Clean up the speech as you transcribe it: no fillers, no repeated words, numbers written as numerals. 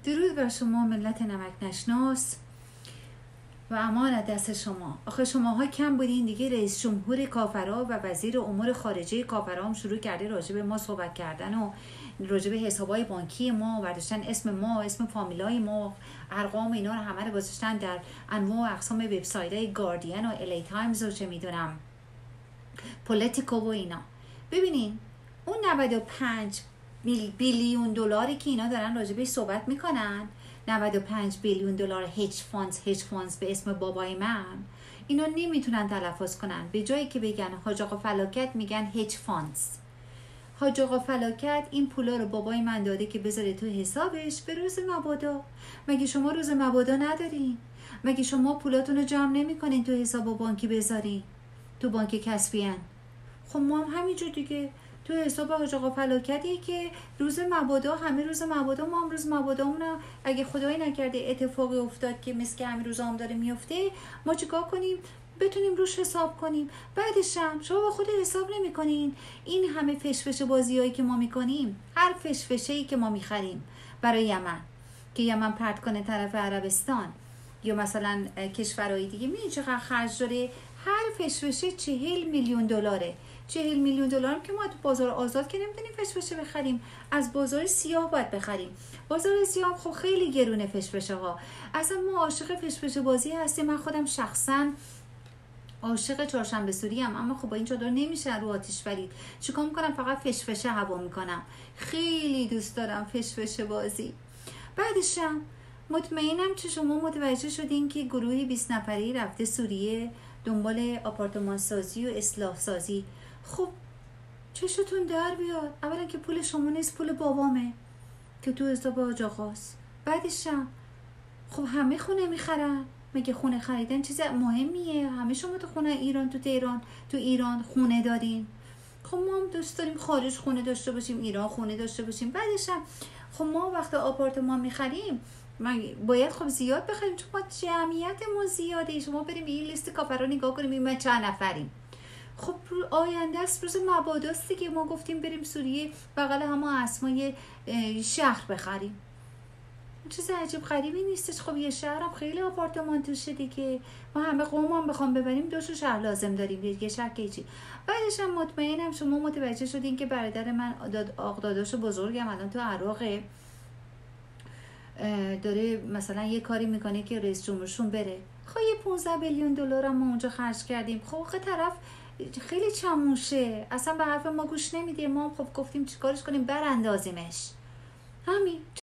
درود بر شما ملت نمک نشناس و امان از دست شما. آخه شماها کم بودین دیگه، رئیس جمهور کافرها و وزیر امور خارجه کافرها هم شروع کرده راجع به ما صحبت کردن و راجع به حسابای بانکی ما، برداشتن اسم ما، اسم فامیلای ما، ارقام اینا رو همه رو گذاشتن در انواع و اقسام وبسایت‌های گاردین و الی تایمز و چه میدونم پولیتیکو و اینا. ببینین اون 95 بیلیون دلاری که اینا دارن راجع بهش صحبت میکنن، 95 بیلیون دلار هج فاندز به اسم بابای من، اینا نمیتونن تلفظ کنن. به جایی که بگن حاج آقا فلاکت میگن هج فاندز. حاج آقا فلاکت این پولا رو بابای من داده که بذاره تو حسابش به روز مبادا. مگه شما روز مبادا ندارین؟ مگه شما پولاتون رو جمع نمیکنین تو حساب بانکی بذارین تو بانک کسبیان؟ خب ما هم همینجور دیگه تو حساب حاج آقا فلاکتیه که روز مبادا، همه روز مبادا، ما هم روز مبادامون اگه خدایی نکرده اتفاقی افتاد که مثل که همین روزا هم داره میفته، ما چیکار کنیم؟ بتونیم روش حساب کنیم. بعدش هم شما با خود حساب نمی کنین این همه فشفشه بازیایی که ما میکنیم، هر فشفشه‌ای که ما میخریم برای یمن که یمن پرت کنه طرف عربستان یا مثلا کشورهای دیگه، می‌بینی چقدر خرج داره؟ هر فشفشه 40 میلیون دلاره. 40 میلیون دلار که ما تو بازار آزاد که نمیتونیم فشفشه بخریم، از بازار سیاه باید بخریم. بازار سیاه خب خیلی گرونه فشفشه ها. اصلا ما عاشق فشفشه بازی هستیم. من خودم شخصا عاشق چهارشنبه سوری ام، اما خب با این چادر نمیشه رو آتیش برید. چیکار میکنم؟ فقط فشفشه هوا میکنم. خیلی دوست دارم فشفشه بازی. بعدشم مطمئنم که شما متوجه شدین که گروه 20 نفری رفته سوریه دنبال آپارتمان سازی و اصلاح سازی. خب چشتون در بیاد. اولا که پول شما نیست، پول بابامه که تو حساب حاج آقاست. بعدشم خب همه خونه میخرن. مگه خونه خریدن چیز مهمیه؟ همه شما تو خونه ایران، تو تهران، تو ایران خونه دارین. خب ما هم دوست داریم خارج خونه داشته باشیم، ایران خونه داشته باشیم. بعدشم خب ما وقت آپارتمان میخریم باید خب زیاد بخریم، چون ما جمعیتمون زیاده. شما بریم این لیست کافرها نگاه کنیم ما چند نفریم. خب آینده است، روز مباداست دیگه. ما گفتیم بریم سوریه بغل همه اسمای شهر بخریم. چیز عجیب غریبی نیستش. خب یه شهر هم خیلی آپارتمان توشه دیگه. ما همه قوم هم بخوام ببریم 2 شهر لازم داریم دیگه. شهر که چی. بعدش هم مطمئنم شما متوجه شدین که برادر من داداش بزرگم الان تو عراق داره مثلا یه کاری میکنه که رئیس جمهورشون بره. خب یه 15 میلیون دلار هم ما اونجا خرج کردیم. خب آخه طرف خیلی چموشه، اصلا به حرف ما گوش نمیده. ما خب گفتیم چیکارش کنیم؟ براندازیمش. همین